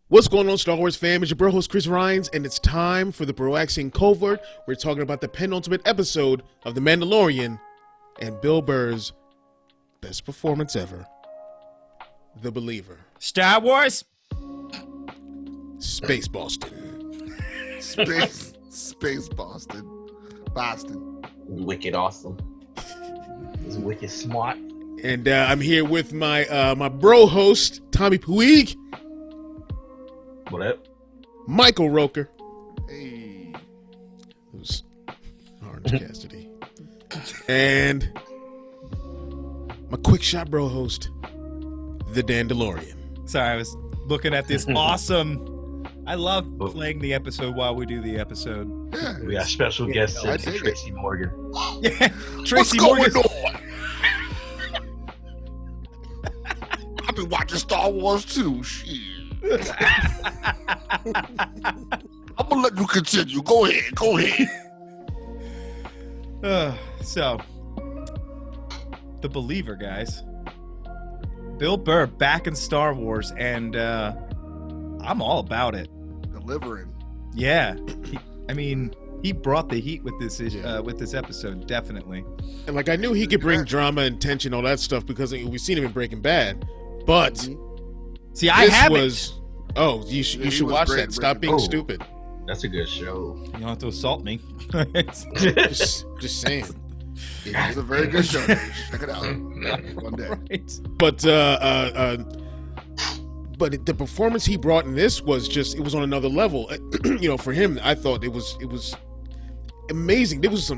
What's going on, Star Wars fam? It's your bro host, Chris Ryans, and it's time for the Broaxium Covert. We're talking about the penultimate episode of The Mandalorian and Bill Burr's best performance ever, The Believer. Star Wars? Space Boston. Space Boston. Boston. Wicked awesome. It's wicked smart. And I'm here with my bro host, Tommy Puig. What up? Michael Roker. Hey. It was Orange Cassidy. And my quick shot bro host, the Dandalorian. Sorry, I was looking at this awesome. I love playing the episode while we do the episode. Yeah. We got special guest I Tracy dig it. Morgan. Yeah, Tracy What's Morgan. going on? I've been watching Star Wars too. Shit. I'm gonna let you continue. Go ahead. So, The Believer, guys. Bill Burr back in Star Wars, and I'm all about it. Delivering. Yeah, he brought the heat with this episode, definitely. And like I knew he could bring drama and tension, all that stuff, because we've seen him in Breaking Bad. But See, I haven't. You he should was watch great that. in Stop Breaking being Bad. stupid. That's a good show. You don't have to assault me. Just saying. It's a very good show. Check it out one day. Right. But the performance he brought in this was just, it was on another level. For him, I thought it was amazing. There was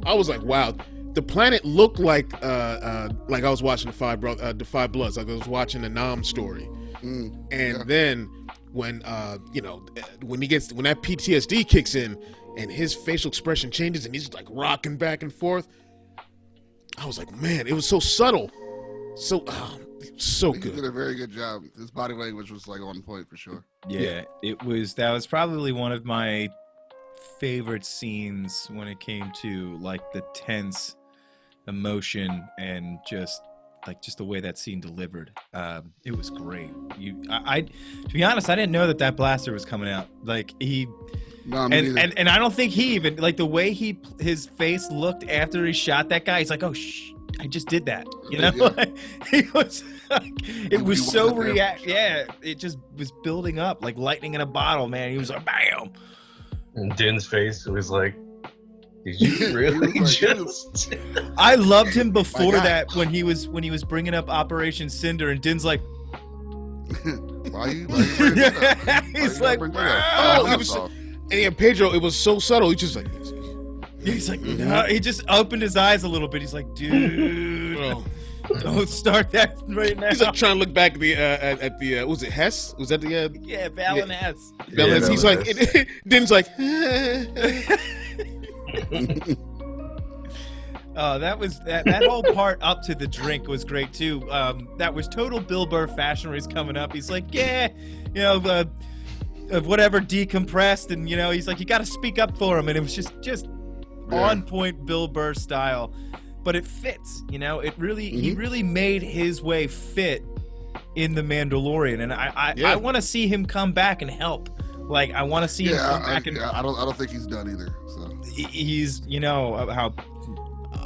I was like, wow. The planet looked like I was watching the Five Bloods, like I was watching a Nam story. Then when when that PTSD kicks in and his facial expression changes and he's like rocking back and forth, I was like, man, it was so subtle, so He good. did a very good job. His body language was like on point for sure. Yeah, that was probably one of my favorite scenes when it came to like the tense emotion and just the way that scene delivered. It was great. To be honest, I didn't know that blaster was coming out. Like and I don't think he even, like, the way his face looked after he shot that guy. He's like, oh I just did that, you know. Yeah. He was like, it was He so wanted them. yeah, it just was building up like lightning in a bottle, man. He was like, bam. And Din's face was like, did you really He was like, just? I loved him before My God. that when he was bringing up Operation Cinder, and Din's like, Why you bring that up? He's Why like, you bring that up? Oh, I he was saw. And yeah, Pedro, it was so subtle. He just like, he's like, no. He just opened his eyes a little bit. He's like, dude, bro. don't start that right now. He's like trying to look back at the was it Hess? Was that the Yeah, Valen S. Valens? He's like, Din's like, That was that whole part up to the drink was great too. That was total Bill Burr fashion where he's coming up. He's like, yeah, whatever, decompressed, and he's like, you got to speak up for him, and it was just on point Bill Burr style, but it fits. It really he really made his way fit in the Mandalorian, and I want to see him come back and help. Like, I want to see him come back and I don't think he's done either. So he's how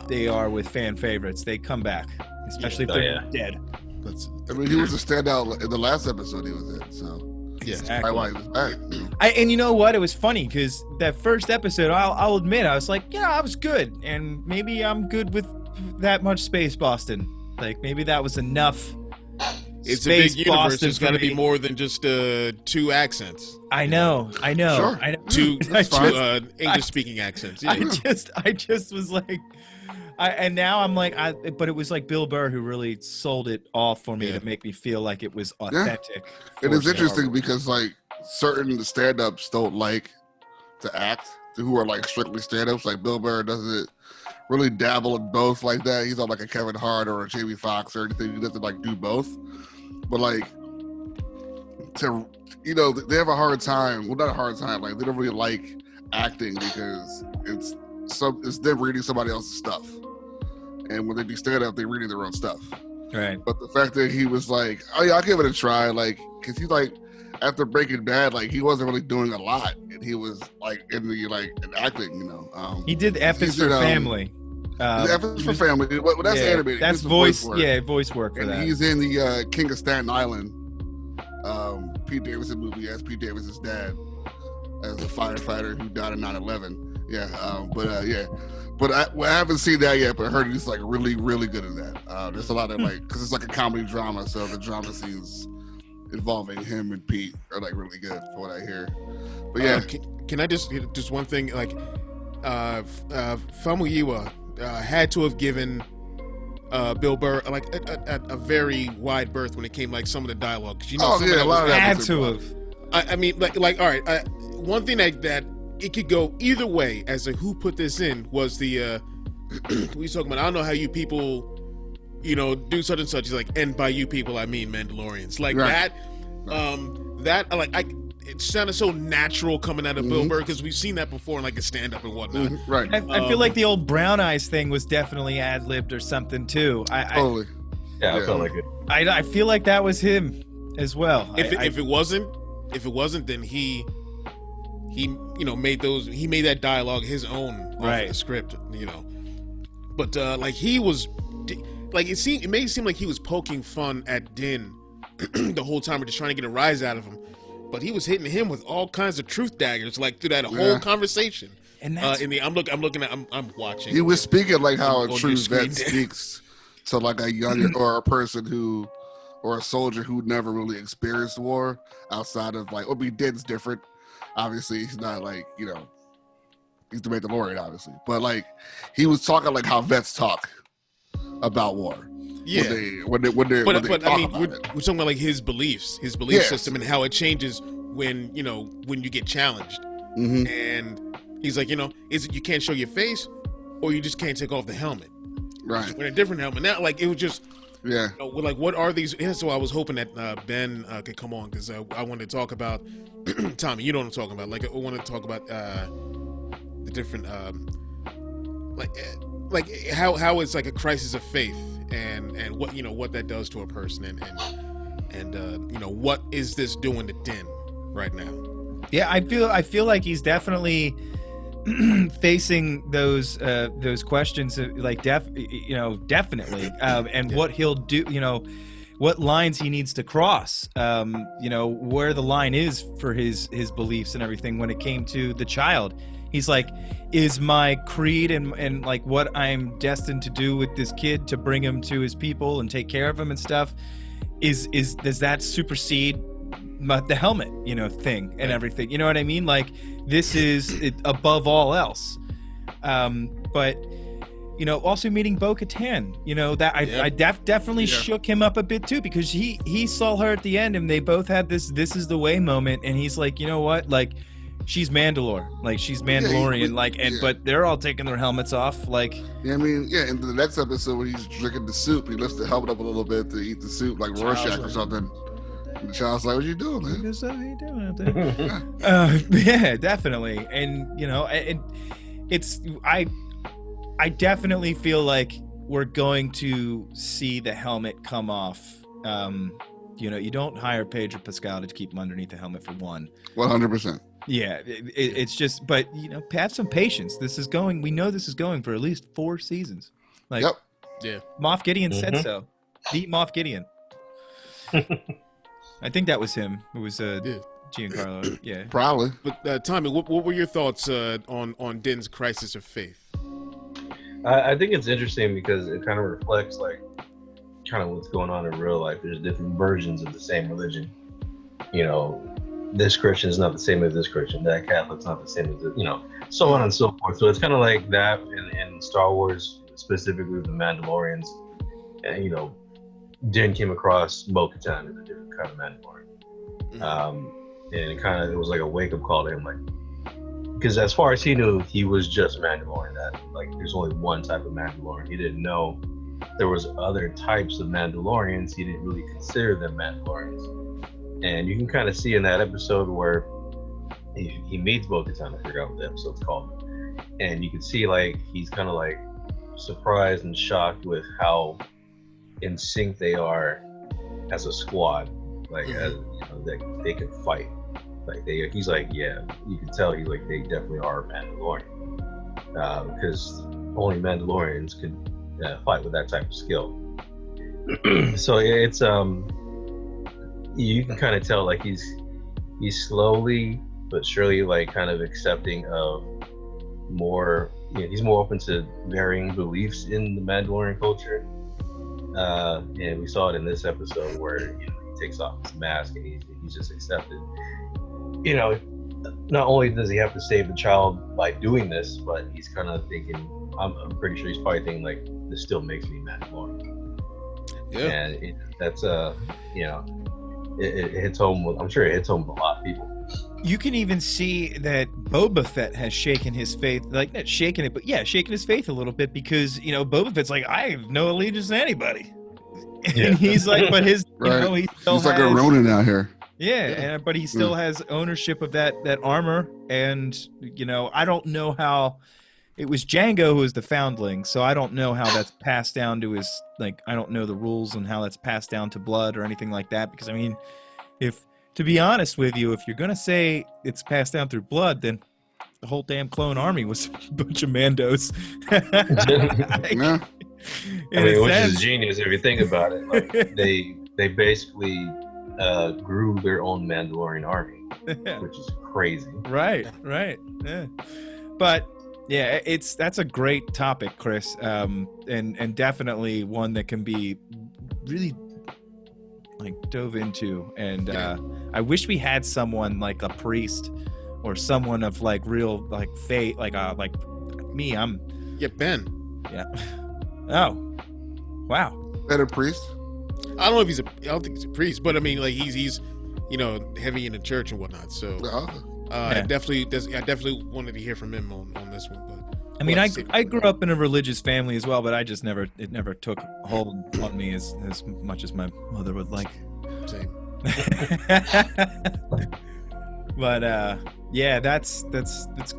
they are with fan favorites. They come back, especially if they're dead. he was a standout in the last episode he was in. So Exactly. why he was back. And you know what? It was funny because that first episode, I'll admit, I was like, I was good, and maybe I'm good with that much Space Boston. Like, maybe that was enough. it's a Space big universe. Boston There's got to for be me. more than just two accents. I know. Sure. I know. Two English-speaking accents. Yeah. I just was like, and now I'm like, but it was like Bill Burr who really sold it all for me to make me feel like it was authentic. It is for interesting Star Wars. because like certain stand-ups don't like to act, who are like strictly stand-ups. Like Bill Burr doesn't really dabble in both like that. He's not like a Kevin Hart or a Jamie Foxx or anything. He doesn't like do both. But like they have a hard time. Well, not a hard time. Like they don't really like acting because it's them reading somebody else's stuff. And when they do stand-up, they're reading their own stuff. Right. But the fact that he was like, oh yeah, I'll give it a try, like, because he's like, after Breaking Bad, like he wasn't really doing a lot, and he was like in acting. He did F is for Family. F is for Family. Well, that's animated. That's voice work. Yeah, voice work for and that. He's in the King of Staten Island, Pete Davidson movie as Pete Davidson's dad, as a firefighter who died in 9/11. Yeah, but I haven't seen that yet. But I heard he's like really, really good at that. There's a lot of like, because it's like a comedy drama, so the drama scenes involving him and Pete are like really good for what I hear. But yeah, can I just one thing, like Famuyiwa had to have given Bill Burr like a very wide berth when it came like some of the dialogue, because a lot of that had to have. I mean, like all right, one thing that it could go either way as to who put this in was the what you talking about? I don't know how you people, do such and such. He's like, and by you people I mean Mandalorians, like right. that like it sounded so natural coming out of Bill Burr, because we've seen that before in like a stand-up and whatnot. Right. I feel like the old brown eyes thing was definitely ad-libbed or something too. Totally. I felt like it. I feel like that was him as well. If it wasn't, then he made that dialogue his own off of the script, But like he was, like it made it seem like he was poking fun at Din the whole time, or just trying to get a rise out of him. But he was hitting him with all kinds of truth daggers, like through that whole conversation. And that's, I'm watching. He was speaking like how a true vet speaks to like a young or a person who, or a soldier who never really experienced war outside of like, Din's different. Obviously, he's not like, he's the Mandalorian, obviously. But like, he was talking like how vets talk about war. Yeah. When they I mean, we're talking about like his belief system, and how it changes when you get challenged. Mm-hmm. And he's like, is it you can't show your face, or you just can't take off the helmet? Right. With a different helmet. Now, like, it was just, yeah. Like, what are these? Yeah, so I was hoping that Ben could come on, because I wanted to talk about Tommy. You know what I'm talking about. Like, I want to talk about the different, like how it's like a crisis of faith, and what that does to a person, and what is this doing to Din right now? Yeah, I feel like he's definitely facing those questions, like definitely, and what he'll do, what lines he needs to cross, where the line is for his beliefs and everything. When it came to the child, he's like, is my creed and like what I'm destined to do with this kid, to bring him to his people and take care of him and stuff, does that supersede the helmet thing and everything? You know what I mean? Like, this is it above all else. But also meeting Bo-Katan, that I definitely shook him up a bit too, because he saw her at the end, and they both had this is the way moment, and he's like, you know what, like, she's Mandalore, like she's Mandalorian, but they're all taking their helmets off, like. Yeah, I mean, in the next episode when he's drinking the soup, he lifts the helmet up a little bit to eat the soup, like Rorschach or something. And the child's like, "What you doing, man? What are you doing out there?" Yeah, definitely, and and it's I definitely feel like we're going to see the helmet come off. You don't hire Pedro Pascal to keep him underneath the helmet for one. 100%. Yeah, it's just, but have some patience. We know this is going for at least 4 seasons. Like, yep. Yeah. Moff Gideon said so. The Moff Gideon. I think that was him. It was Giancarlo. Yeah, probably. But Tommy, what were your thoughts on Din's crisis of faith? I think it's interesting because it kind of reflects like kind of what's going on in real life. There's different versions of the same religion. This Christian is not the same as this Christian. That Catholic's not the same as this, so on and so forth. So it's kind of like that in Star Wars, specifically with the Mandalorians. And, Din came across Bo-Katan as a different kind of Mandalorian. And it was like a wake-up call to him, like, because as far as he knew, he was just Mandalorian. That like there's only one type of Mandalorian. He didn't know there was other types of Mandalorians. He didn't really consider them Mandalorians. And you can kind of see in that episode where he meets Bo-Katan, I forgot what the episode's called, and you can see like he's kind of like surprised and shocked with how in sync they are as a squad. like as, that they can fight. Like he's like, yeah, you can tell he's like they definitely are Mandalorian, because only Mandalorians can fight with that type of skill. So it's you can kind of tell like he's slowly but surely like kind of accepting of more. He's more open to varying beliefs in the Mandalorian culture, and we saw it in this episode where he takes off his mask and he's just accepted. Not only does he have to save the child by doing this, but he's kind of thinking, I'm pretty sure he's probably thinking like, this still makes me Mandalorian. Yeah. And that's it hits home with, I'm sure it hits home with a lot of people. You can even see that Boba Fett has shaken his faith, like not shaking it, but yeah, shaking his faith a little bit, because Boba Fett's like, I have no allegiance to anybody. And he's like, but his right. He's like a Ronin out here. Yeah, but he still has ownership of that armor, and I don't know how. It was Jango who was the foundling, so I don't know how that's passed down to his, like, I don't know the rules and how that's passed down to blood or anything like that, because I mean, to be honest with you, if you're gonna say it's passed down through blood, then the whole damn clone army was a bunch of Mandos. Yeah. I mean, which is genius if you think about it. Like, they basically grew their own Mandalorian army, which is crazy. Right. Yeah. But yeah, that's a great topic, Chris, and definitely one that can be really like dove into. And I wish we had someone like a priest or someone of like real like faith, like me. Ben. Yeah. Oh, wow. Better priest. I don't know if I don't think he's a priest, but I mean, like he's heavy in the church and whatnot. So I definitely wanted to hear from him on this one. But I mean, I grew up in a religious family as well, but I just it never took hold on me as much as my mother would like. Same. But yeah, that's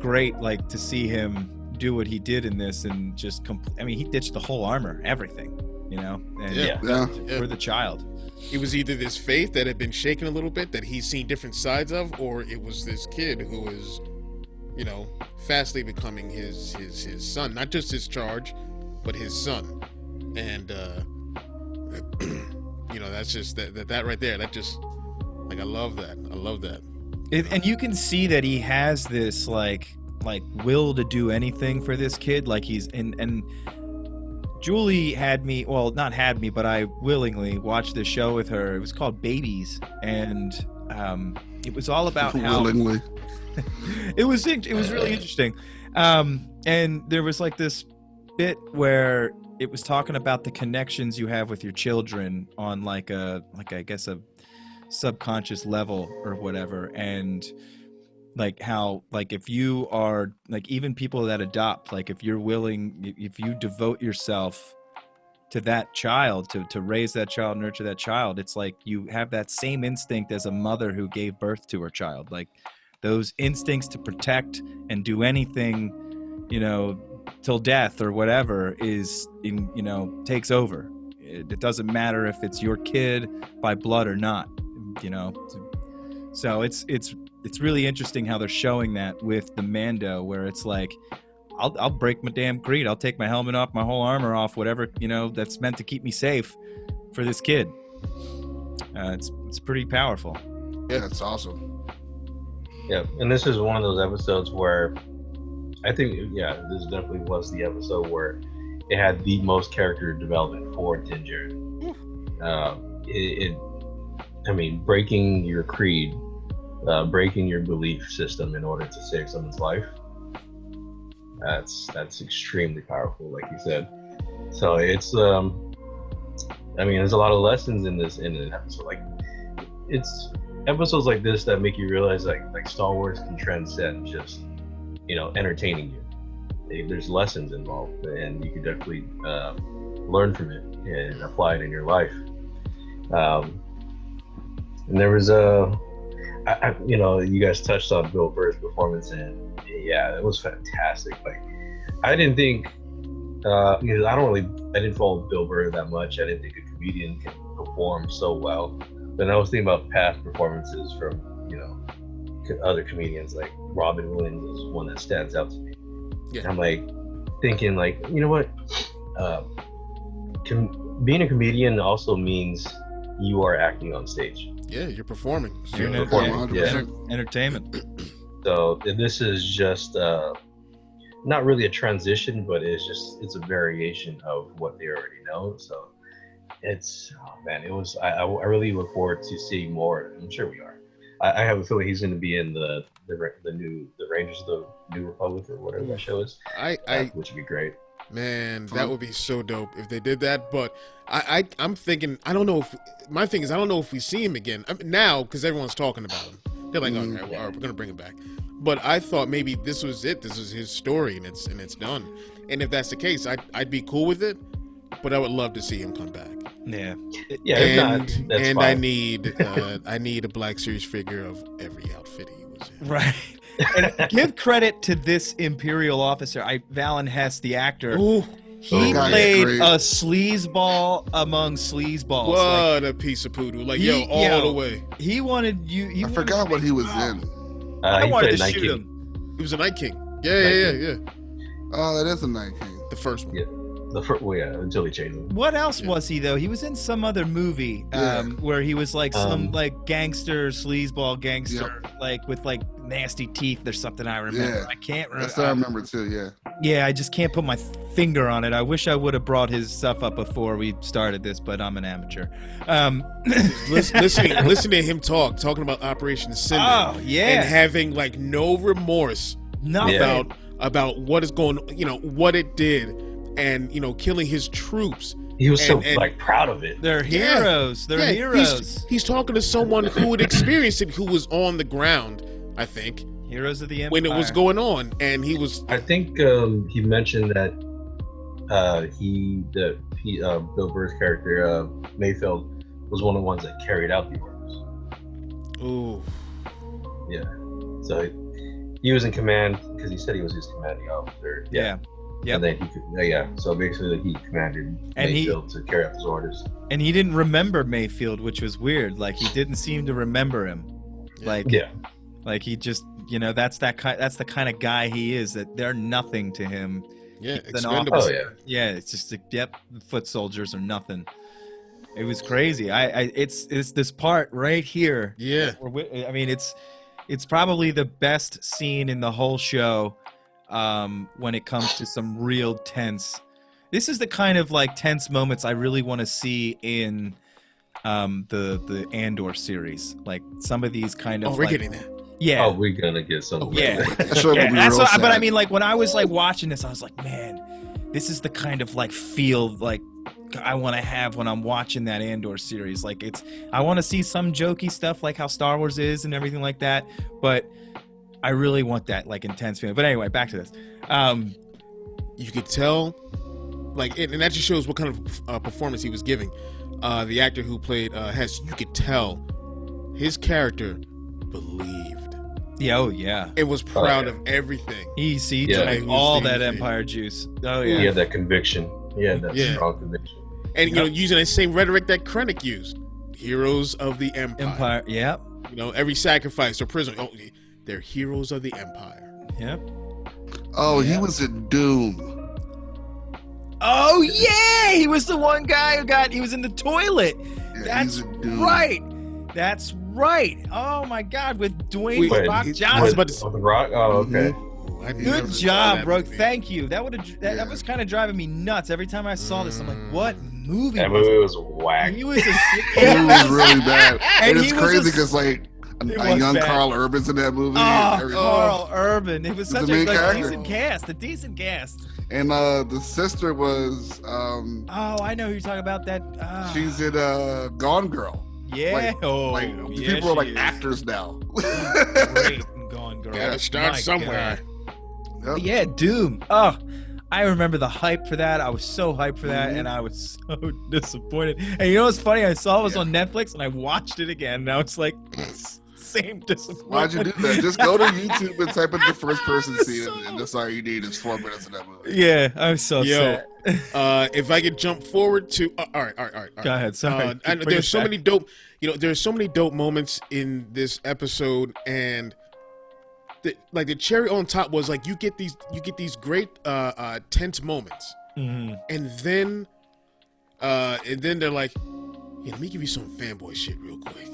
great. Like to see him do what he did in this and just I mean, he ditched the whole armor, everything, and for the child. It was either this faith that had been shaken a little bit that he's seen different sides of, or it was this kid who is, fastly becoming his son, not just his charge, but his son. And that's just that right there. That just like I love that. And you can see that he has this like will to do anything for this kid. Like he's and Julie not had me, but I willingly watched this show with her. It was called Babies, and it was all about how willingly. it was really interesting. And there was like this bit where it was talking about the connections you have with your children on like I guess a subconscious level or whatever, and like how like if you are like even people that adopt, like if you're willing, if you devote yourself to that child, to raise that child, nurture that child, it's like you have that same instinct as a mother who gave birth to her child. Like those instincts to protect and do anything, till death or whatever is takes over. It doesn't matter if it's your kid by blood or not, so it's really interesting how they're showing that with the Mando, where it's like, I'll break my damn creed. I'll take my helmet off, my whole armor off, whatever, that's meant to keep me safe for this kid. It's pretty powerful. Yeah, that's awesome. Yeah, and this is one of those episodes where I think, this definitely was the episode where it had the most character development for Din Djarin. I mean, breaking your creed, breaking your belief system in order to save someone's life. That's extremely powerful, like you said. So it's there's a lot of lessons in an episode. Like it's episodes like this that make you realize like Star Wars can transcend just entertaining you. There's lessons involved, and you can definitely learn from it and apply it in your life. And there was you guys touched on Bill Burr's performance, and yeah, it was fantastic. Like, I didn't think, I didn't follow Bill Burr that much. I didn't think a comedian can perform so well. then I was thinking about past performances from other comedians. Like Robin Williams is one that stands out to me. Yeah. And I'm like thinking like, you know what? Being a comedian also means you are acting on stage. Yeah, you're performing. You're Yeah, performing. 100%. Entertainment. So this is just not really a transition, but it's a variation of what they already know. So it's I really look forward to seeing more. I'm sure we are. I have a feeling he's going to be in the Rangers of the New Republic or whatever that show is. Which would be great. Man, that would be so dope if they did that. But I'm thinking, I don't know if my thing is I don't know if we see him again now because everyone's talking about him. They're like, okay, well, all right, we're gonna bring him back. But I thought maybe this was it. This was his story, and it's done. And if that's the case, I'd be cool with it. But I would love to see him come back. Yeah. Yeah, And fine. I need a Black Series figure of every outfit he was in. Right. And give credit to this Imperial officer, Valen Hess, the actor. Ooh, He God, played great. a sleazeball among sleazeballs. what a piece of Poo-Doo. Like, all the way. He wanted you. I forgot what he was in. I He wanted played to Night shoot King. him. He was a Night King. Yeah. Oh, that is a Night King. The first one. Yeah. Until he changed him. What else Yeah. was he though? He was in some other movie Yeah. where he was like some like gangster, sleazeball gangster, Yep. like with like nasty teeth or something. I remember. Yeah. I can't remember. That's what I remember too. Yeah. Yeah, I just can't put my finger on it. I wish I would have brought his stuff up before we started this, but I'm an amateur. Listening to him talking about Operation Cinder. Oh yeah, And having like no remorse nothing. about what is going, what it did, and killing his troops. He was so And- like proud of it. They're heroes. They're Yeah, heroes. He's talking to someone who had experienced it, who was on the ground, I think, Heroes of the Empire. when it was going on, and he was. I think he mentioned that Bill Burr's character Mayfield was one of the ones that carried out the orders. Ooh. Yeah, so he was in command because he said he was his commanding officer. Yeah. Yep. And then he could, so basically he commanded And Mayfield to carry out his orders. And he didn't remember Mayfield, which was weird. Like he didn't seem to remember him. Like Yeah, like he just, that's the kind of guy he is. That they're nothing to him. Yeah, He's an expendable. oh yeah. Yeah, it's just the foot soldiers are nothing. It was crazy. It's this part right here. Yeah. I mean, it's probably the best scene in the whole show. When it comes to some real tense, this is the kind of like tense moments I really want to see in the Andor series. Like some of these kind of. Oh, we're like, getting that. Yeah. Oh, we're gonna get some. Yeah. That show Yeah, would be that's real what, sad. but I mean, like when I was like watching this, I was like, man, this is the kind of like feel like I want to have when I'm watching that Andor series. Like I want to see some jokey stuff like how Star Wars is and everything like that, but I really want that like intense feeling. But anyway, back to this. You could tell, like, and that just shows what kind of performance he was giving. The actor who played Hess, you could tell his character believed. Yeah, oh yeah. It was proud yeah. of everything. He Yeah. drank He was all the- that Empire juice. Oh He yeah. had that conviction. He had that Yeah. strong conviction. And using that same rhetoric that Krennic used. Heroes of the Empire. Empire. Yep. Every sacrifice or prison. Oh, they're heroes of the Empire. Yep. Oh, he was in Doom. Oh yeah, he was the one guy he was in the toilet. Yeah, That's he's in Doom. right. That's right. Oh my God, with Dwayne Wait, The Rock I was Johnson. about to Oh, the Rock. Oh, okay. Ooh, I never Good saw job, that bro. movie. Thank you. That was kind of driving me nuts every time I saw this. I'm like, what movie? That was movie was it? whack. He was a It was really bad. And And he it's was crazy a- because like It a was young bad. Carl Urban's in that movie. Oh, and everything. Carl Urban. It was The such a main like, character. decent cast. A decent cast. And the sister was Oh, I know who you're talking about. That. she's in Gone Girl. Yeah. Like yeah, people are like she is. actors now. Great and Gone Girl. Gotta start My somewhere. God. Yep. But yeah, Doom. Oh, I remember the hype for that. I was so hyped for that, and I was so disappointed. And you know what's funny? I saw it was on Netflix, and I watched it again, and I was like, same disappointment. Why'd you do that? Just go to YouTube and type in the first person scene, and that's all you need is 4 minutes of that movie. Yeah, I'm so sad. If I could jump forward to, all right. Go ahead. Sorry. And there's so many dope, there's so many dope moments in this episode, and the cherry on top was like you get these great tense moments, and then they're like, yeah, let me give you some fanboy shit real quick.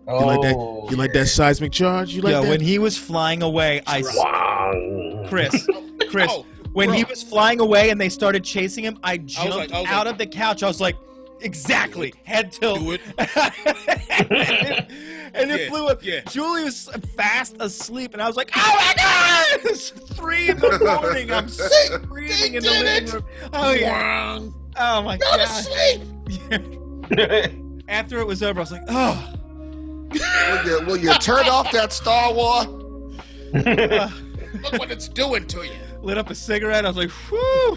You like that seismic charge? You like that? When he was flying away, Chris, when he was flying away and they started chasing him, I jumped out of the couch. I was like, exactly, head tilt. Do it. and it flew up. Yeah. Julie was fast asleep, and I was like, oh my God! It's 3 in the morning. I'm screaming in the living room. Oh, yeah. Oh my God. Go to sleep. After it was over, I was like, oh. Will you turn off that Star Wars? Look what it's doing to you. Lit up a cigarette. I was like, whew.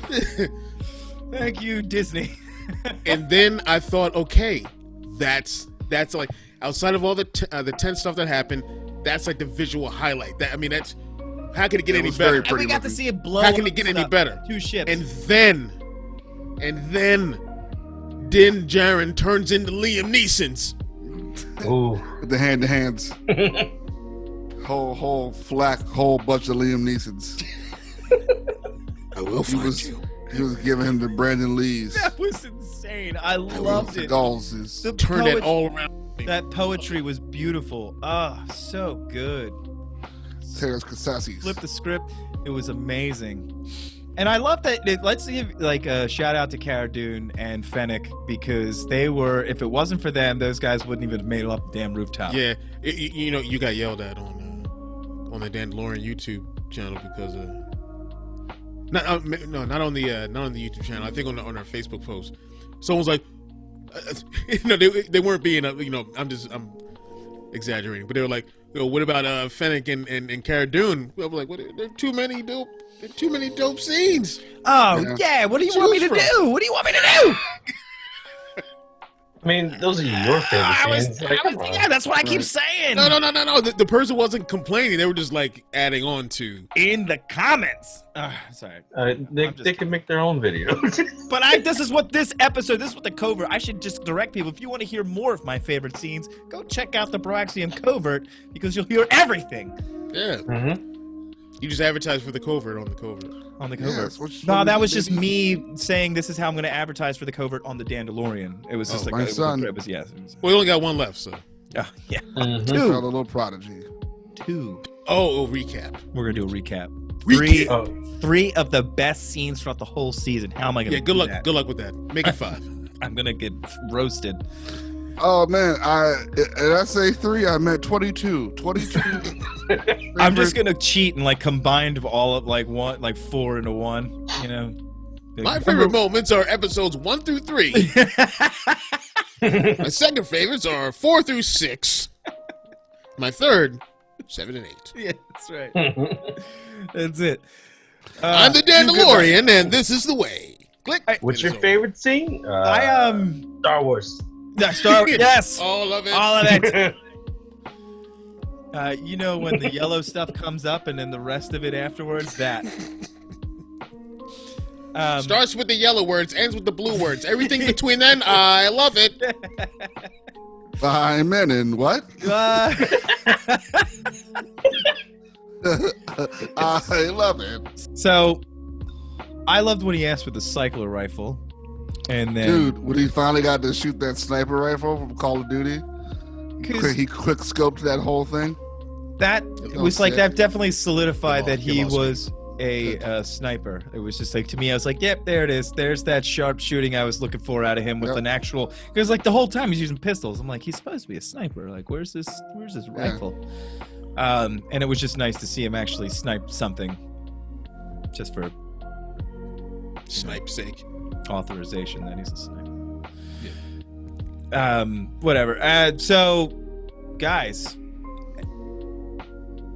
Thank you, Disney. And then I thought, okay, that's like outside of all the tense stuff that happened, that's like the visual highlight. That's how can it get any better? And we got to see it blow. How can it get any better? 2 ships. And then Din Djarin turns into Liam Neeson's. Ooh. With the hand-to-hands. whole bunch of Liam Neesons. I will find you. He was giving him the Brandon Lees. That was insane. I loved it. Turn it all around. That poetry was beautiful. Ah, so good. Terrence Casassis. Flip the script. It was amazing. And I love that. Let's give a shout out to Cara Dune and Fennec, because they were. If it wasn't for them, those guys wouldn't even have made it up the damn rooftop. Yeah, you got yelled at on the Mandalorian YouTube channel because not on the YouTube channel. I think on our Facebook post, someone's like, they weren't being I'm exaggerating, but they were like, what about Fennec and Cara Dune? I was like, what? There are too many dope scenes. Oh yeah. What do you want me to do? What do you want me to do? I mean, those are your favorite scenes. Yeah, that's what I keep saying. No. The person wasn't complaining. They were just like adding on to in the comments. Sorry. They can make their own video. But this is what this is what the Covert. I should just direct people. If you want to hear more of my favorite scenes, go check out the Broaxium Covert, because you'll hear everything. Yeah. Mm-hmm. You just advertise for the Covert on the Covert. On the Covert. Yes, no, that was just me saying this is how I'm going to advertise for the Covert on the Dandalorian. It was just my son. It was, yes. We only got one left, so. Oh, yeah. Mm-hmm. 2. A little prodigy. 2. Oh, recap. We're going to do a recap. Recap. 3 of the best scenes throughout the whole season. How am I going to do that? Good luck with that. Make it 5. I'm going to get roasted. Oh man, did I say 3? I meant 22. 22. I'm just gonna cheat and combine all of 4 into 1. My favorite moments are episodes 1 through 3. My second favorites are 4 through 6. My third, 7 and 8. Yeah, that's right. That's it. I'm the Dandalorian, and this is the way. Click. What's your favorite scene? Star Wars. Star Wars. Yes. All of it. All of it. When the yellow stuff comes up and then the rest of it afterwards, that. Starts with the yellow words, ends with the blue words. Everything between then, I love it. I'm in what? I love it. So, I loved when he asked for the cycler rifle. And then, dude, when he finally got to shoot that sniper rifle from Call of Duty, he quick scoped that whole thing. That was that definitely solidified that he was a sniper. It was just to me, I was like, yep, there it is. There's that sharp shooting I was looking for out of him with an actual. Because the whole time he's using pistols. I'm like, he's supposed to be a sniper. Where's this rifle? And it was just nice to see him actually snipe something, just for snipe's sake. Authorization that he's a sniper. Yeah. Whatever. So, guys,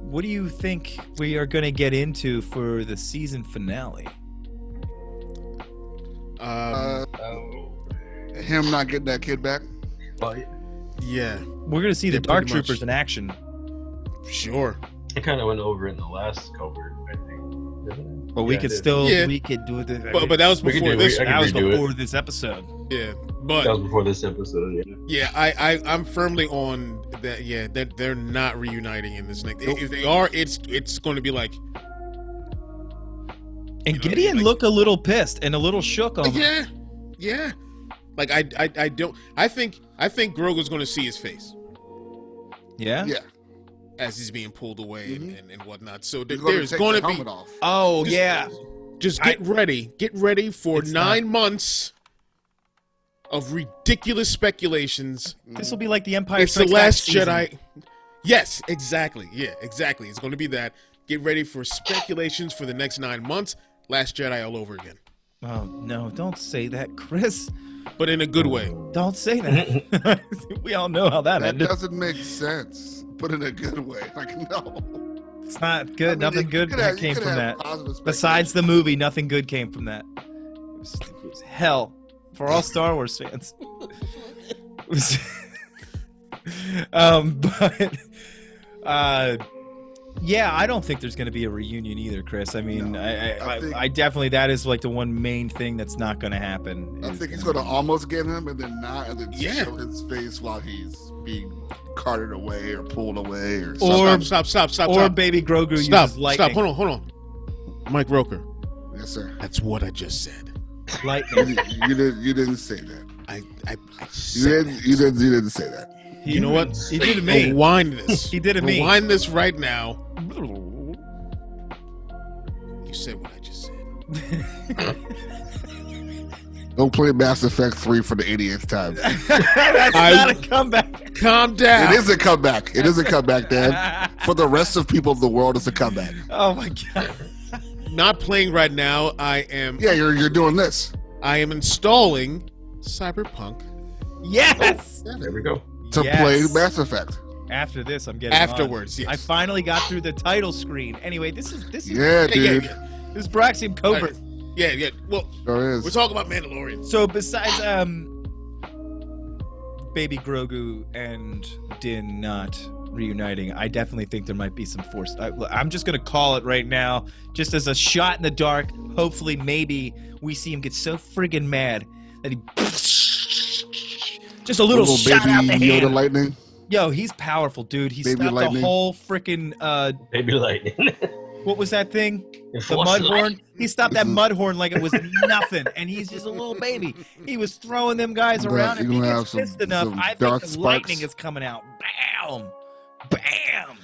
what do you think we are going to get into for the season finale? Him not getting that kid back. Yeah, We're gonna see the Yeah, Dark pretty much. Troopers in action. sure. I kind of went over it in the last Covert, I think. Didn't it? But we Yeah, could it did. still Yeah. we could do it. But that was We could before do it. this. I can that was redo it. before this episode. Yeah, That but was before this episode. Yeah. yeah, I'm firmly on that. Yeah, that they're not reuniting in this next. If they are, it's going to be like. And You know what I mean? Gideon Like- looked a little pissed and a little shook on Yeah. Like I don't. I think Grogu's going to see his face Yeah. Yeah. as he's being pulled away and whatnot. So He's gonna there's take going the to be. helmet off. Oh Just- yeah. Just get ready. Get ready for It's 9 months of ridiculous speculations. This will be like the Empire It's the Strikes Back Last season. Jedi. Yes, exactly. Yeah, exactly. It's going to be that. Get ready for speculations for the next 9 months. Last Jedi all over again, Oh no! Don't say that, Chris. but in a good way. Don't say that. We all know how that That ended. doesn't make sense, but in a good way. Like, no. It's not good. I mean, nothing you good could that have- you came could from have that. positive Besides the movie, nothing good came from that. It was hell for all Star Wars fans. It was- yeah, I don't think there's going to be a reunion either, Chris. I mean, No, I I definitely, that is like the one main thing that's not going to happen. I is think he's gonna going to almost get him and then not, and then Yeah. show his face while he's being carted away or pulled away or Or- something. Stop. Or Baby Grogu Stop. uses lightning. Hold on. Mike Roker. Yes, sir. That's what I just said. Lightning. You didn't say that. I You said didn't. that. You didn't say that. He- You know what? He did it me. Rewind this. He did it me. Rewind this right now. You said what I just said. Don't play Mass Effect 3 for the 80th time. That's not a comeback. Calm down. It is a comeback. It is a comeback, Dan. For the rest of people of the world, it's a comeback. Oh my god. Not playing right now. I am. Yeah, you're doing this I am installing Cyberpunk Yes. There we go. to Yes. play Mass Effect. After this, I'm getting afterwards. on. Yes. I finally got through the title screen. Anyway, this is Yeah, dude. this is Broaxium Covert. Yeah. Well, There is. we're talking about Mandalorian. So besides Baby Grogu and Din not reuniting, I definitely think there might be some force. I'm just gonna call it right now, just as a shot in the dark. Hopefully, maybe we see him get so friggin' mad that he just a little shot out the baby Yoda hand. lightning. Yo, he's powerful, dude. He Baby stopped lightning. the whole freaking Baby lightning. what was that thing? The Force mud lightning. horn. He stopped that mud horn like it was nothing, and he's just a little baby. He was throwing them guys But around. If you he gonna gets have pissed enough, some I think dark the sparks. lightning is coming out. Bam, bam.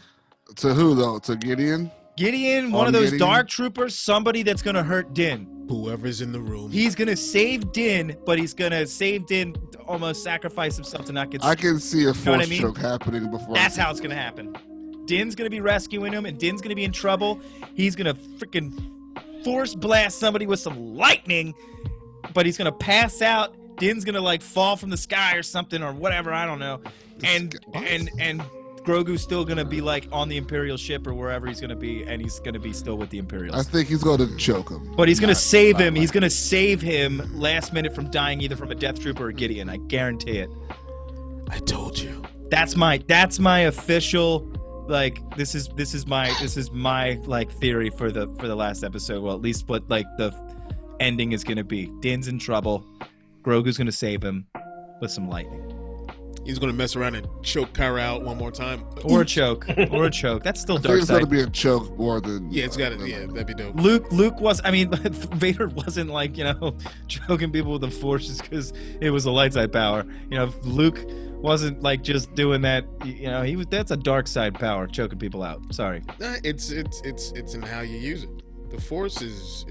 To who though? To Gideon? Gideon, one On of those Gideon? dark troopers, somebody that's gonna hurt Din. Whoever's in the room. He's gonna save Din, but he's gonna save Din, almost sacrifice himself to not get. I can see a know what I force mean? choke happening before. That's how it's gonna happen. Din's gonna be rescuing him, and Din's gonna be in trouble. He's gonna freaking force blast somebody with some lightning, but he's gonna pass out. Din's gonna like fall from the sky or something or whatever. I don't know. And What? and Grogu's still gonna be like on the Imperial ship or wherever he's gonna be, and he's gonna be still with the I Imperials. think he's going to choke him. But he's gonna Not- save not him. He's like- gonna save him last minute from dying either from a Death Trooper or Gideon. I guarantee it. I told you. That's my official like this is my like theory for the last episode. Well, at least what like the ending is gonna be. Din's in trouble. Grogu's gonna save him with some lightning. He's gonna mess around and choke Kyra out one more time. Or a choke. Or a choke. That's still I think dark it's going to side. be a choke more than. Yeah, it's got to. than Yeah, like- that'd be dope. Luke was I mean Vader wasn't like, choking people with the force just because it was a light side power. Luke wasn't like just doing that, he was that's a dark side power, choking people out. Sorry. Nah, it's in how you use it. The Force is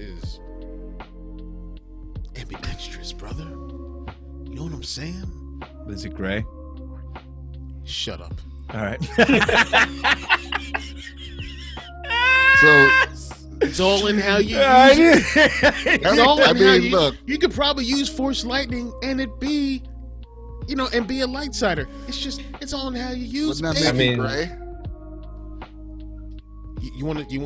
ambidextrous, brother. You know what I'm saying? Is it gray? Shut up. All right. So It's all in how you I use it. did. It's all I in how mean, look. you could probably use Force lightning and it be, and be a light sider. It's all in how you use wouldn't it. that make I it mean- gray? You want to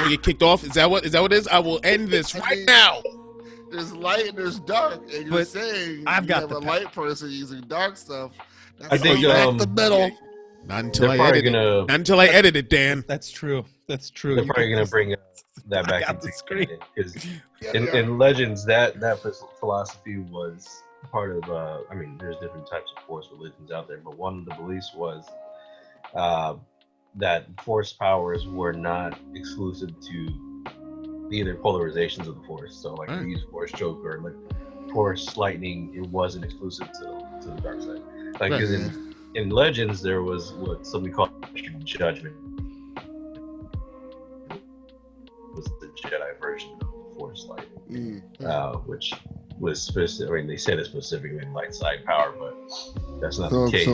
get kicked off? Is that what it is? I will end this right now. there's light and there's dark, and you're But saying I've got you have the a light person using dark stuff. That's I think, back the middle. Not until They're I probably edit it. gonna. Not until I edit it, Dan. That's true. That's true. They're You probably can gonna just- bring that back Back out into the screen. because Yeah, in Legends that philosophy was part of. I mean, there's different types of Force religions out there, but one of the beliefs was that Force powers were not exclusive to either polarizations of the Force. So, like, if you use Force choke or like Force lightning, it wasn't exclusive to the dark side. Like, because in Legends, there was what something called Judgment. It was the Jedi version of Force lightning, which was specific. I mean, they said it specifically light side power, but that's not the case.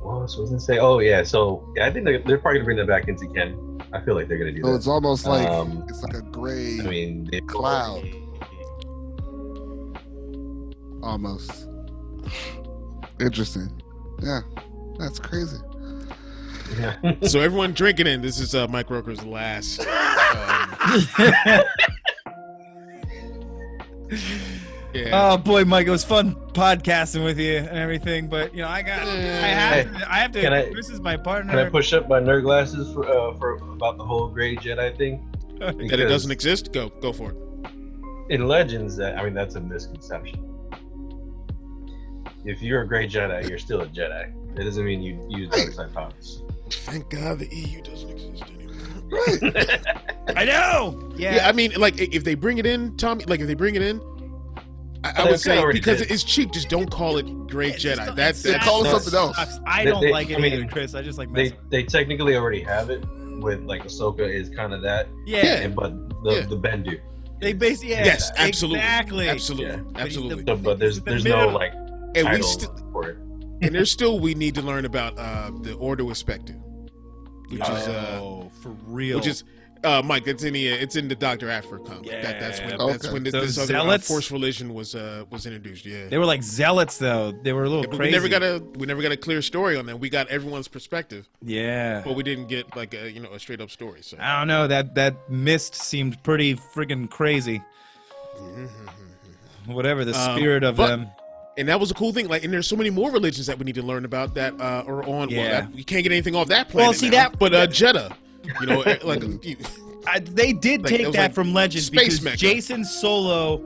What else was I say? Oh yeah, so yeah, I think they're probably gonna bring that back into canon. I feel like they're gonna do that. So it's almost like it's like a gray I mean, cloud. Almost. Interesting. Yeah, that's crazy. Yeah. So everyone drinking in. This is Mike Roker's last. Yeah. Oh boy, Mike, it was fun podcasting with you and everything, but you know, I have to. This is my partner. Can I push up my nerd glasses for about the whole gray Jedi thing? That it doesn't exist? Go for it. In Legends, I mean, that's a misconception. If you're a gray Jedi, you're still a Jedi. It doesn't mean you use dark side powers. Thank God the EU doesn't exist anymore. Right. I know. Yeah, I mean, like, if they bring it in, Tommy, like, if they bring it in, I would say, because it's cheap, just don't call it Great Jedi. That's call it something else. I don't like it either, Chris. I just like messing. They technically already have it with, like, Ahsoka is kind of that. Yeah. But the Bendu. They basically yes, absolutely, exactly, absolutely, Yeah. absolutely. But there's no like And we title for it. and there's still we need to learn about the Ordo Aspectu, which is for real. which is Mike. It's in the Dr. Aphra comic. Yeah. That's when this other zealots? Force religion was introduced. Yeah. They were like zealots, though. They were a little But crazy. we never got a clear story on them. We got everyone's perspective, Yeah. but we didn't get like a straight up story. So I don't know. That mist seemed pretty friggin' crazy. Whatever the spirit of but- them. and that was a cool thing. Like, and there's so many more religions that we need to learn about that are on. Yeah. Well, we can't get anything off that planet. Well, see now. that- but Jeddah, like. They did Like, take it was that like from Legends Space because Mecca. Jason Solo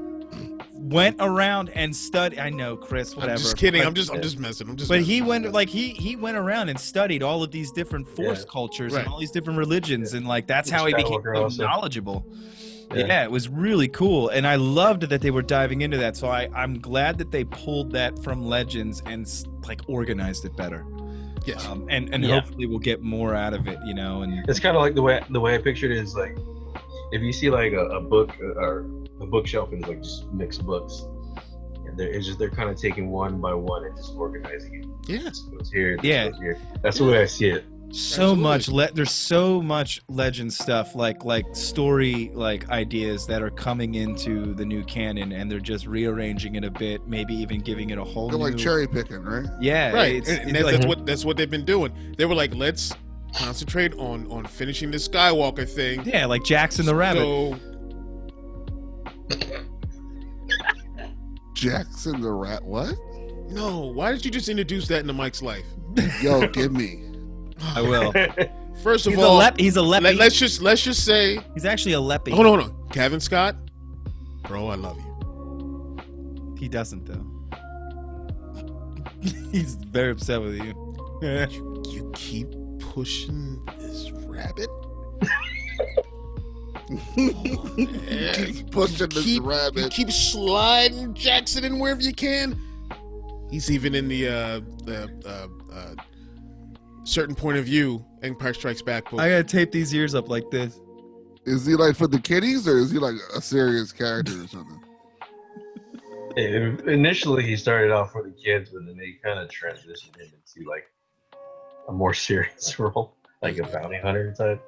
went around and studied. I know, Chris. Whatever. I'm just kidding. But, I'm just messing. But he went like he went around and studied all of these different Force cultures Right. and all these different religions, and like that's how he became Skywalker so also. knowledgeable. Yeah. Yeah, it was really cool, and I loved that they were diving into that. So I'm glad that they pulled that from Legends and like organized it better. Yes. And hopefully we'll get more out of it, you know. And It's kind of like the way I pictured it is like if you see like a book or a bookshelf and it's like just mixed books, and they're kind of taking one by one and just organizing it. Yeah. This goes here. This Yeah. goes here. That's the way I see it. so Absolutely. much there's so much Legend stuff like story like ideas that are coming into the new canon, and they're just rearranging it a bit, maybe even giving it a whole They're new like cherry picking, right? yeah Right. it's, And it's that's what they've been doing. They were like, let's concentrate on finishing the Skywalker thing. yeah, like Jackson the Rabbit. So Jackson the Rat. What? no, why did you just introduce that into Mike's life? Yo, give me. I will. First of He's all, he's a leppy. let's just say, He's actually a leppy. hold on. Kevin Scott, bro, I love you. He doesn't though. He's very upset with you. You keep pushing this rabbit. Keep pushing this You rabbit. keep sliding Jackson in wherever you can. He's even in the certain point of view Empire Strikes Back book. I gotta tape these ears up like this. Is he like for the kiddies or is he like a serious character or something? Initially, he started off for the kids, but then they kind of transitioned him into like a more serious role, like a bounty hunter type.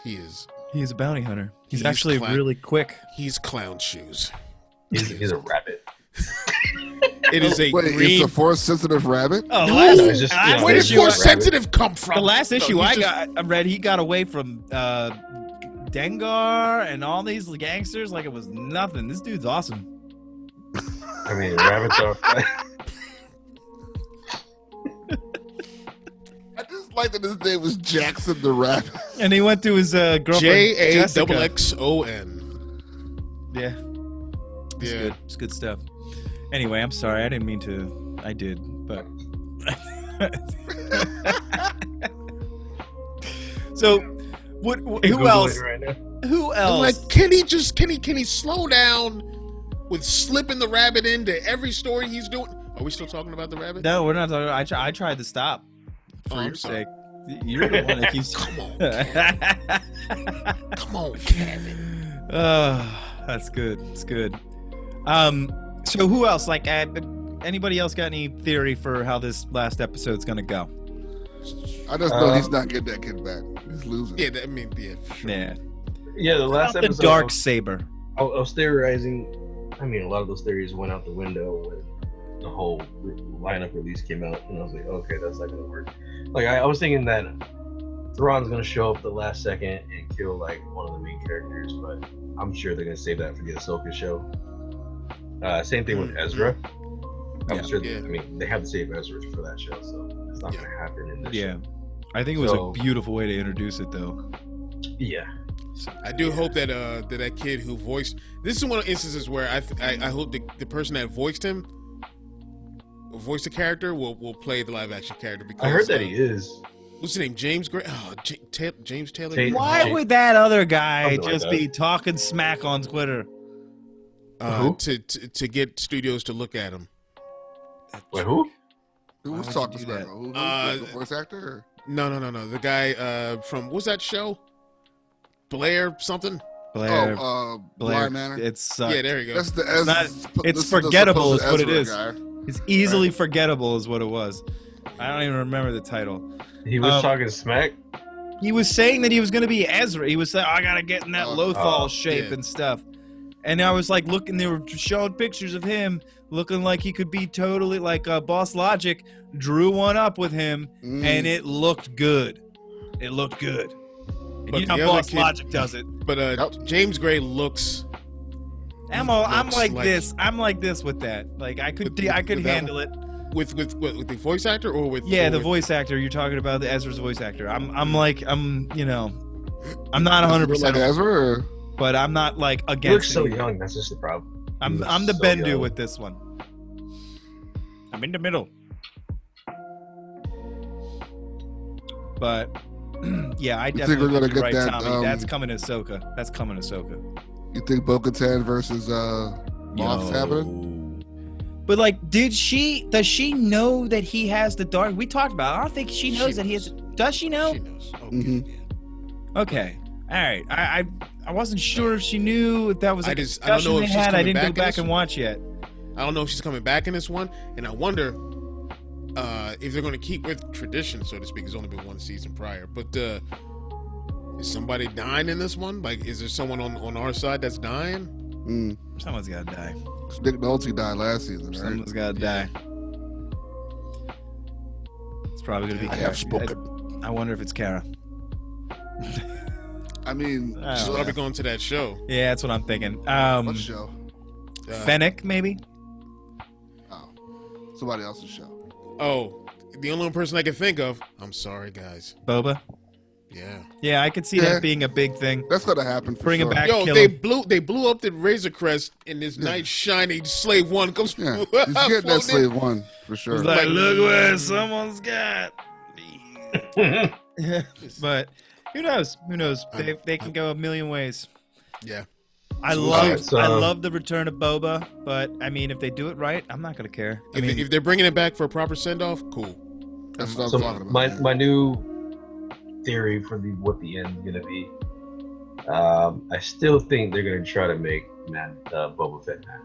He is. He's a bounty hunter. He's He's actually really quick. He's clown shoes. He's a rabbit. It is a Wait, green. it's a force sensitive rabbit? Oh, No! last, it's just, last Where did issue, Force rabbit. sensitive come from? the last No, issue he's I just- read, he got away from Dengar and all these gangsters like it was nothing. This dude's awesome. I mean, rabbits are. I just like that his name was Jackson the Rabbit. And he went to his girlfriend Jessica. JAXXON. Yeah. It's good. It's good stuff. Anyway, I'm sorry. I didn't mean to. I did, but. So, who else? Right now. Who else? I'm like, can he slow down with slipping the rabbit into every story he's doing? Are we still talking about the rabbit? No, we're not talking. I tried to stop for I'm your sorry. sake. You're the one that keeps. Come on, Kevin. Come on, Kevin. That's good. It's good. So who else? Like, anybody else got any theory for how this last episode's gonna go? I just know he's not getting that kid back. He's losing. Yeah, for sure. Yeah. Yeah, the last The episode. dark saber. I was theorizing. I mean, a lot of those theories went out the window when the whole lineup release came out, and I was like, okay, that's not gonna work. Like, I was thinking that Thrawn's gonna show up the last second and kill like one of the main characters, but I'm sure they're gonna save that for the Ahsoka show. Same thing with Ezra. I'm sure. I mean, they have to save Ezra for that show, so it's not gonna happen in this show. I think it was a beautiful way to introduce it, though. Yeah. I do hope that that kid who voiced this is one of the instances where I hope the person that voiced him, voiced the character, will play the live action character. Because I heard that he is. What's his name? James Gray. Oh, James Taylor. Why would that other guy just be talking smack on Twitter? To get studios to look at him. Wait, who? Who was talking about? Who the voice actor? Or? No. The guy from what's that show? Blair something. Blair. Blair Manor. It's yeah. There you go. It's forgettable, is what it is. Guy. It's easily forgettable, is what it was. I don't even remember the title. He was talking smack. He was saying that he was going to be Ezra. He was saying, I got to get in that Lothal shape and stuff. And I was like looking, they were showing pictures of him looking like he could be totally like Boss Logic. Drew one up with him, and it looked good. It looked good. And you know how Boss Logic does it. But James Gray looks. I'm like this. I'm like this with that. Like I could handle it. With the voice actor or with the voice actor. You're talking about the Ezra's voice actor. I'm not 100% like Ezra. Or? But I'm not like against. He looks so young. That's just the problem. I'm the so Bendu young. with this one. I'm in the middle. But yeah, I definitely think we're gonna get right, that, Tommy. That's coming to Ahsoka. That's coming to Ahsoka. You think Bo-Katan versus Moth's happening? But like, does she know that he has the dark? We talked about it. I don't think she knows that he has. Does she know? She knows. Okay. Mm-hmm. Okay. All right. I wasn't sure if she knew if that was a discussion I don't know if they she's had. I coming didn't go back back and watch yet. I don't know if she's coming back in this one, and I wonder if they're going to keep with tradition, so to speak. It's only been one season prior, but is somebody dying in this one? Like, is there someone on our side that's dying? Someone's got to die. Nick Nolte died last season, right? Someone's got to die. It's probably going to be Kara. I have spoken. I wonder if it's Kara. I mean, she's probably going to that show. Yeah, that's what I'm thinking. What show? Fennec, maybe? Oh, somebody else's show. Oh, the only person I can think of. I'm sorry, guys. Boba? Yeah. Yeah, I could see that being a big thing. That's gonna happen. Bring him back. Yo, kill they him. blew up the Razor Crest, and this nice shiny Slave One comes. Yeah, he's getting that Slave One for sure. It's like, look where someone's got. But who knows? Who knows? They can go a million ways. Yeah. I love the return of Boba, but I mean, if they do it right, I'm not gonna care. If they're bringing it back for a proper send off, cool. That's what I'm talking about. My new theory for what the end's gonna be. I still think they're gonna try to make Boba Fett mad.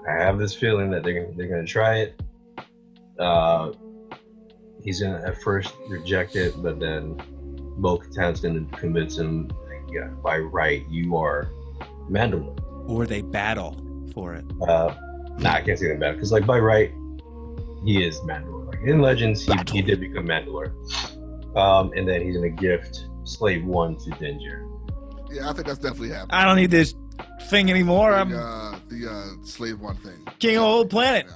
I have this feeling that they're gonna try it. He's gonna at first reject it, but then Bo-Katan's gonna convince him, like, yeah, by right, you are Mandalorian. Or they battle for it. I can't say that bad because, like, by right, he is Mandalore. Like in Legends, he did become Mandalore. And then he's gonna gift Slave One to Din Djarin. Yeah, I think that's definitely happening. I don't need this thing anymore. I'm The slave one thing. king of the whole planet.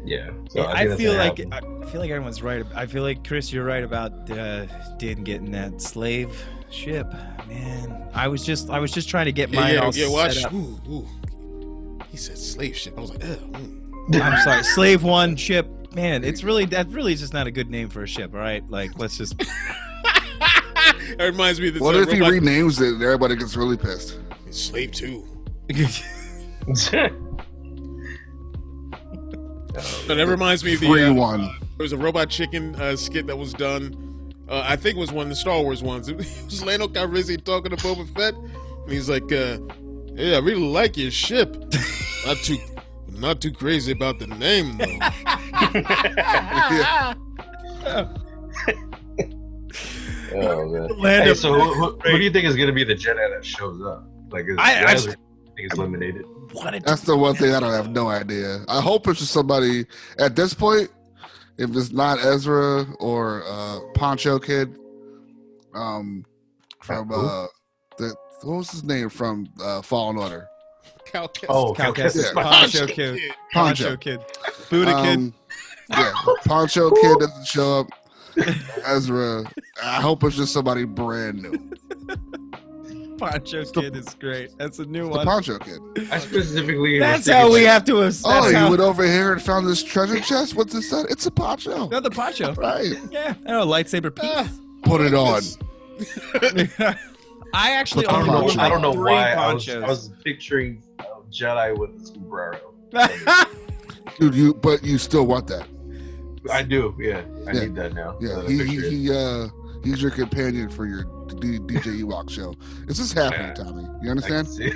Yeah. So I feel like happen. everyone's right. I feel like Chris, you're right about Din getting that slave ship. Man, I was just trying to get mine all watch. set up. Ooh. He said slave ship. I was like, I'm sorry, slave one ship. Man, that really is just not a good name for a ship. All right, like let's just. That reminds me of this. What if he renames it and everybody gets really pissed? Slave 2. That reminds me of the Free one. there was a Robot Chicken skit that was done. I think it was one of the Star Wars ones. It was Lando Calrissian talking to Boba Fett, and he's like, "Yeah, I really like your ship. Not too crazy about the name though." Oh man. Lando, Hey, so who do you think is going to be the Jedi that shows up? Like, I think it's eliminated. That's the one thing I don't have no idea. I hope it's just somebody at this point. If it's not Ezra or Poncho Kid, from what was his name from Fallen Order? Cal Kestis. Oh, Cal Cal Kestis. Kestis. Poncho Kid. Buddha Kid. Yeah, Poncho Kid doesn't show up. Ezra. I hope it's just somebody brand new. Poncho Kid is great. That's a new The one. Poncho Kid. I specifically. That's how we have to. Oh, you went over here and found this treasure chest? What's this? It's a poncho. Another poncho. Right. Yeah. Oh, lightsaber piece. Put it on. I actually Put the only poncho. wore I don't know three why ponchos. I was picturing Jedi with a sombrero. Dude, you still want that. I do, yeah. I Yeah. need that now. Yeah, The picture. he's your companion for your DJ Ewok show. This is happening, Tommy. You I can understand? see.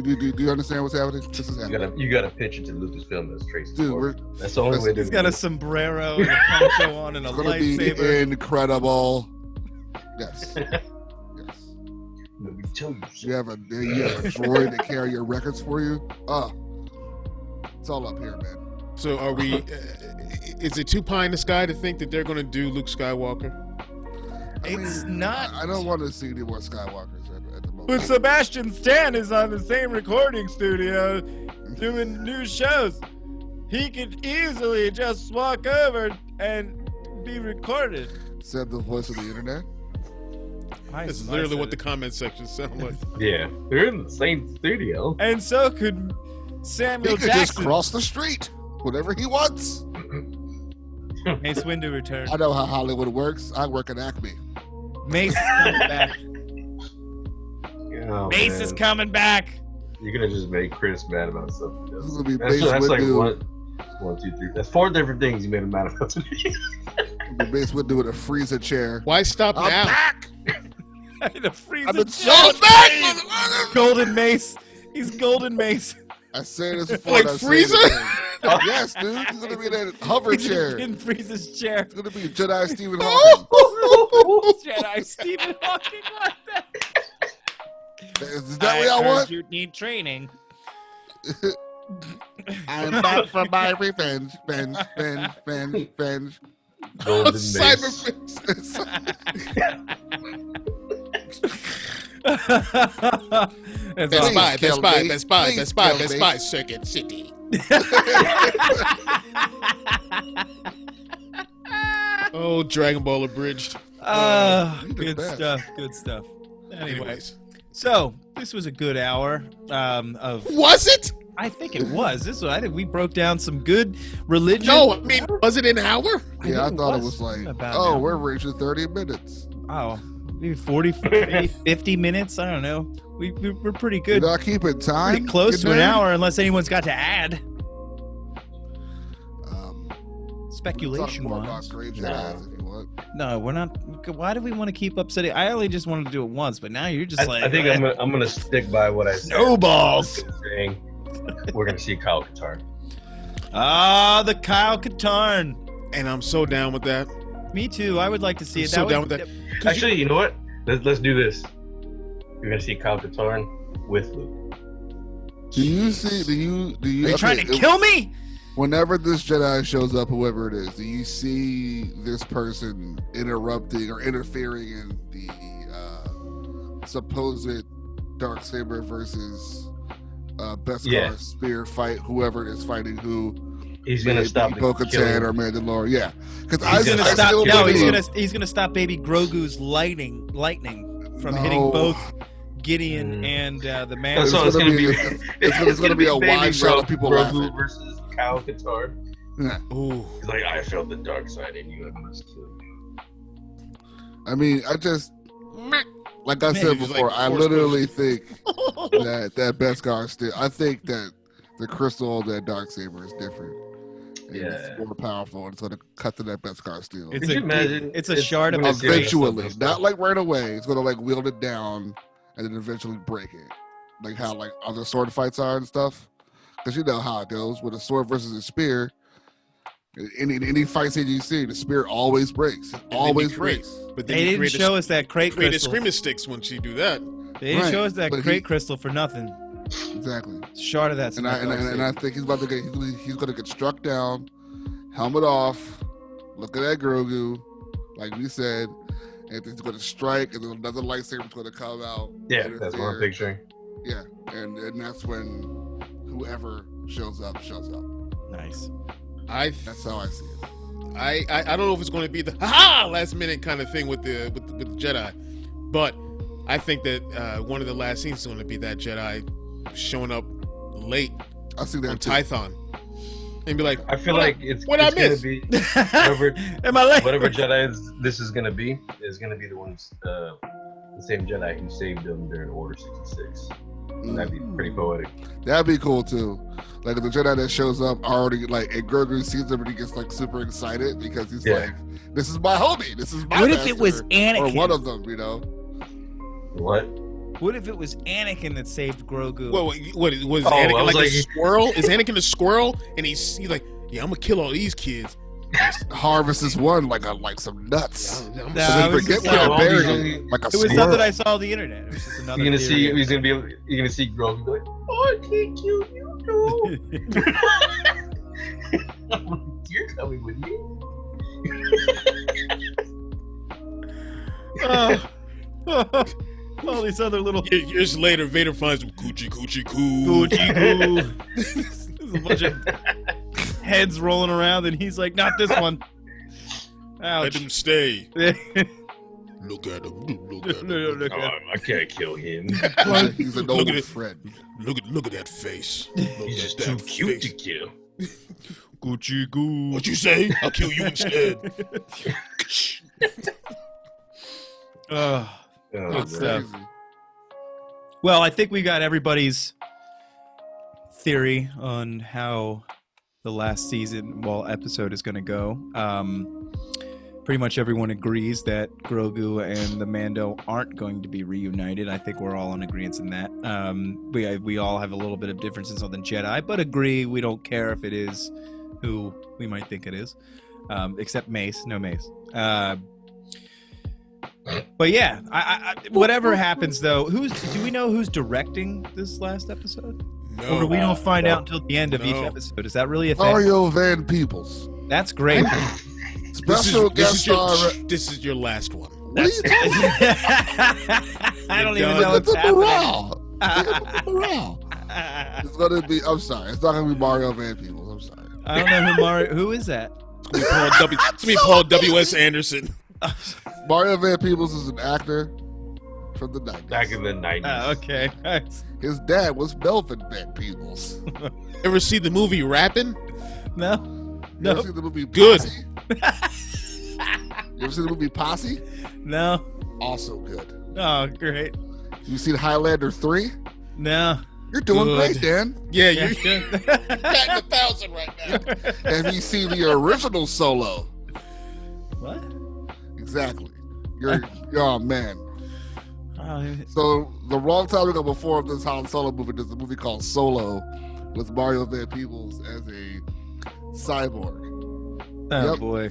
Do you understand what's happening? This is happening. you gotta pitch it to Lucasfilm as Tracy. Dude, That's the only way to He's got a sombrero and a poncho on and a it's gonna be lightsaber. incredible. Yes. Yes. Let me tell you. You have a droid to carry your records for you. It's all up here, man. So are we? Is it too pie in the sky to think that they're going to do Luke Skywalker? It's not. I don't want to see any more Skywalkers at the moment. But Sebastian Stan is on the same recording studio doing new shows. He could easily just walk over and be recorded. Said the voice of the internet. This is literally what the comment section sound like. Yeah, they're in the same studio. And so could Samuel He could just Jackson. cross the street whenever he wants. Mace Windu return. I know how Hollywood works. I work at Acme. Mace is coming back. Oh, Mace man. is coming back. You're gonna just make Chris mad about something This is else. gonna be That's Mace like Windu. one, two, three. That's 4 different things you made him mad about today. Mace Windu with a freezer chair. Why stop I'm now? back. The freezer I've been chair. so back, motherfucker. Golden Mace. He's Golden Mace. I said this before. Like and I say it freezer? again. Yes, dude. He's gonna be in that hover chair. In Freeze's chair. It's gonna be Jedi Stephen Hawking. Jedi Stephen Hawking. What the? Is that what y'all want? You need training. I'm back for my revenge. Revenge. Golden Mace. That's Best awesome. Buy, kill Best Buy, me. Best Buy, Please Best Buy, kill Best me. Buy, Circuit City. Oh, Dragon Ball abridged. Good best. stuff. Good stuff. Anyways, Anyways. so this was a good hour of. Was it? I think it was. We broke down some good religion. No, I mean, was it an hour? Yeah, I think thought it was like, about oh, now. we're reaching 30 minutes. Oh, maybe 40, 50 minutes. I don't know. We're pretty good. You're not keeping time. Pretty close You to an know? hour, unless anyone's got to add. Speculation Speculation talk more about wise. great Nah. Jedi's if you want. No, we're not. Why do we want to keep upsetting? I only just wanted to do it once, but now you're just like. I think I'm gonna stick by what I said. Snowballs. Saying we're gonna see Kyle Katarn. Ah, the Kyle Katarn. And I'm so down with that. Me too. I would like to see I'm it. so That down would- with that. Actually, you know what? Let's do this. You're gonna see Kyle Katarn with Luke. Do you see? Do you? Are you okay, trying to kill me? Whenever this Jedi shows up, whoever it is, do you see this person interrupting or interfering in the supposed Darksaber versus Beskar spear fight, whoever is fighting who. He's gonna stop Bo-Katan or Mandalorian. Yeah, because he's gonna stop Baby Grogu's lightning from hitting both Gideon and the man. So it's gonna be a wide shot of people laughing. Versus Kyle Katarn. Yeah. Ooh. He's like, I felt the dark side in you. I must kill you. I mean, I just like I said before, I literally think that Beskar still. I think that the crystal that Darksaber is different. It's more powerful, and it's going to cut to that Beskar steel. It's a shard of eventually, not like right away. It's going to like wield it down and then eventually break it, like how like other sword fights are and stuff. Because you know how it goes with a sword versus a spear. In any fight scene you see, the spear always breaks. It always breaks. But they didn't show us that crate crystal. Screamer sticks once you do that. They didn't show us that crate crystal for nothing. Exactly. It's a shard of that. And I think he's about to get. He's going to get struck down, helmet off. Look at that Grogu, like we said, and he's going to strike, and then another lightsaber's going to come out. Yeah, that's what I'm picturing. Yeah, and that's when whoever shows up. Nice. That's how I see it. I don't know if it's going to be the last minute kind of thing with the Jedi, but I think that one of the last scenes is going to be that Jedi showing up late. I see that on too. Tython, and be like, I feel like it's I gonna be whatever Jedi this is gonna be the ones the same Jedi who saved them during Order 66. That'd be pretty poetic. That'd be cool too. Like the Jedi that shows up already, like, and Grogu sees them and he gets like super excited because he's like, "This is my homie. This is my." What if it was Anakin? Or one of them, you know? What? What if it was Anakin that saved Grogu? What was Anakin like a squirrel? Is Anakin a squirrel? And he's like, yeah, I'm gonna kill all these kids. Harvest is one like some nuts. It was something I saw on the internet. It was just another you're gonna see Grogu be like, oh, I can't kill you, no. You're coming with me. All these other little years later, Vader finds him coochie coo. There's a bunch of heads rolling around, and he's like, "Not this one." Ouch. Let him stay. Look at him. I can't kill him. He's an old friend. Look at that face. He's just too cute to kill. Coochie coo. What you say? I'll kill you instead. Good stuff. Well, I think we got everybody's theory on how the last episode is going to go. Pretty much everyone agrees that Grogu and the Mando aren't going to be reunited. I think we're all in agreement in that. We all have a little bit of differences on the Jedi, but agree we don't care if it is who we might think it is, except Mace. No Mace. But yeah, whatever happens though, do we know who's directing this last episode? No. Or we don't find out until the end of each episode. Is that really a thing? Mario Van Peebles. That's great. Special guest star. This is your last one. What are you talking about? I don't even know what's happening. Morale. It's gonna be. I'm sorry. It's not gonna be Mario Van Peebles. I'm sorry. I don't know who Mario. Who is that? It's gonna be Paul W.S. Anderson. Mario Van Peebles is an actor from the 90s. Back in the 90s. Okay. His dad was Melvin Van Peebles. Ever see the movie Rappin'? No. You ever see the movie Good. Posse? You ever see the movie Posse? No. Also good. Oh, great. You seen Highlander 3? No. You're doing great, Dan. Yeah, you're batting 1,000 right now. Have you seen the original Solo? What? Exactly. You're oh man. So the long time ago, before this Han Solo movie, there's a movie called Solo with Mario Van Peebles as a cyborg. Oh boy.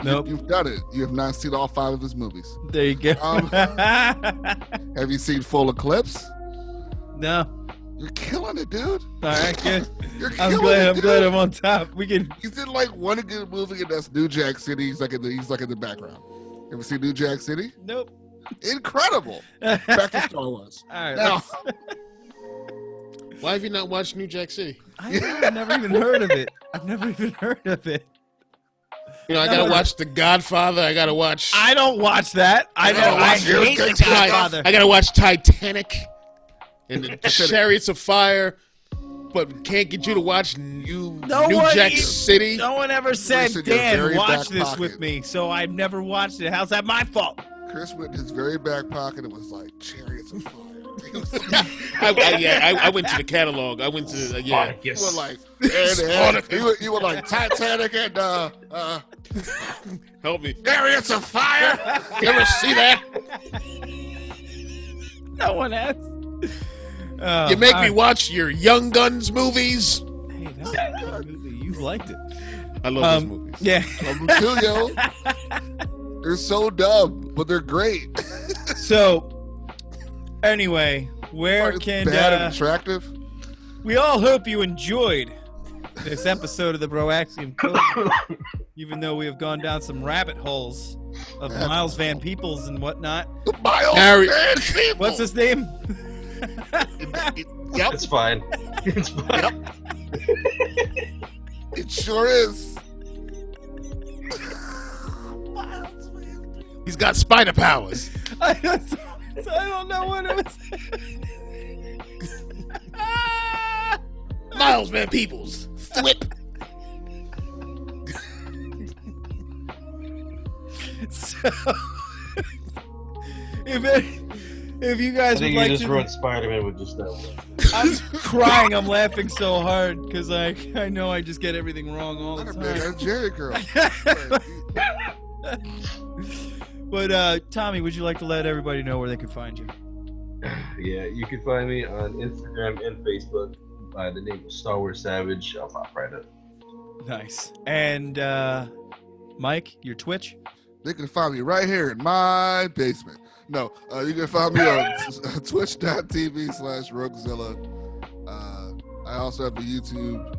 Nope. You've done it. You have not seen all 5 of his movies. There you go. Have you seen Full Eclipse? No. You're killing it, dude. All right, good. I'm glad I'm on top. We can. He's in like one good movie, and that's New Jack City. He's like in the background. Ever seen New Jack City? Nope. Incredible. Back to Star Wars. All right. Now, Why have you not watched New Jack City? I've never even heard of it. You know, I gotta watch The Godfather. I gotta watch. I don't watch that. I hate The Godfather. I gotta watch Titanic and the Chariots of Fire, but can't get you to watch New Jack City. No one ever said, Chris in your Dan, very watch back this pocket. with me, so I've never watched it. How's that my fault? Chris went in his very back pocket and was like, Chariots of Fire. I went to the catalog. I went to You were like, you were like Titanic and help me. Chariots of Fire. You ever see that? No one has. You make me watch your Young Guns movies. Hey, that was a good movie. You liked it. I love those movies. Yeah. Love them too, yo. They're so dumb, but they're great. So, anyway, where It's can bad and attractive? we all hope you enjoyed this episode of the Broaxium Code, even though we have gone down some rabbit holes of Miles Van Peebles and whatnot. The Miles Harry- Van Peebles. What's his name? Yep. It's fine. It's fine. It sure is. He's got spider powers. I don't know what it was. Miles Van Peebles. Flip. So, if you I guys would think you like just to, ruined Spider-Man with just that one. I'm crying. I'm laughing so hard because I know I just get everything wrong all the Not a big time. Jerry girl. But Tommy, would you like to let everybody know where they can find you? Yeah, you can find me on Instagram and Facebook by the name of Star Wars Savage. I'll pop right up. Nice. And Mike, your Twitch? They can find me right here in my basement. No, you can find me on twitch.tv/Roguezilla. I also have a YouTube,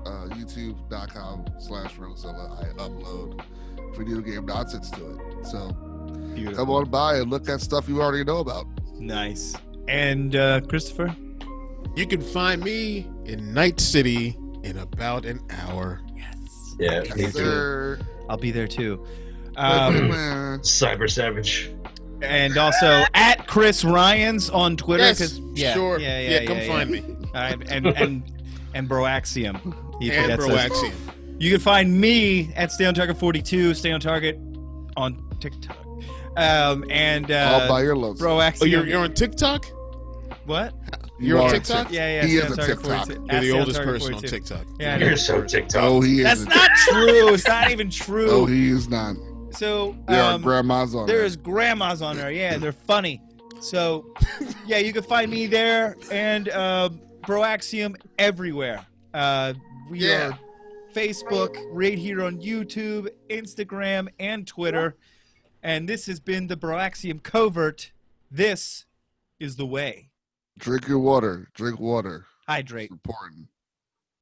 youtube.com/Roguezilla. I upload video game nonsense to it. So Beautiful. come on by and look at stuff you already know about. Nice. And Christopher? You can find me in Night City in about an hour. Yes. Yeah, me Yes, too. sir. I'll be there too. Man. Cyber Savage. And also at Chris Ryans on Twitter. Yes, 'cause- sure. Yeah, Come find me. And Broaxium. And Broaxium. You can find me at Stay on Target 42, Stay on Target on TikTok. All by your lonesome. Broaxium. Oh, you're on TikTok? What? You're on are TikTok? Yeah. He Stay is on a Target TikTok. 42. You're At the Stay on oldest Target person on 42. TikTok. Yeah, I know. You're so TikTok. Oh, he is. That's not true. It's not even true. Oh, he is not. So There are grandmas on there. there's grandmas on there. Yeah, they're funny. So yeah, you can find me there and Broaxium everywhere. We Yeah. are Facebook, right here on YouTube, Instagram, and Twitter. And this has been the Broaxium Covert. This is the way. Drink your water. Drink water. Hydrate. It's important.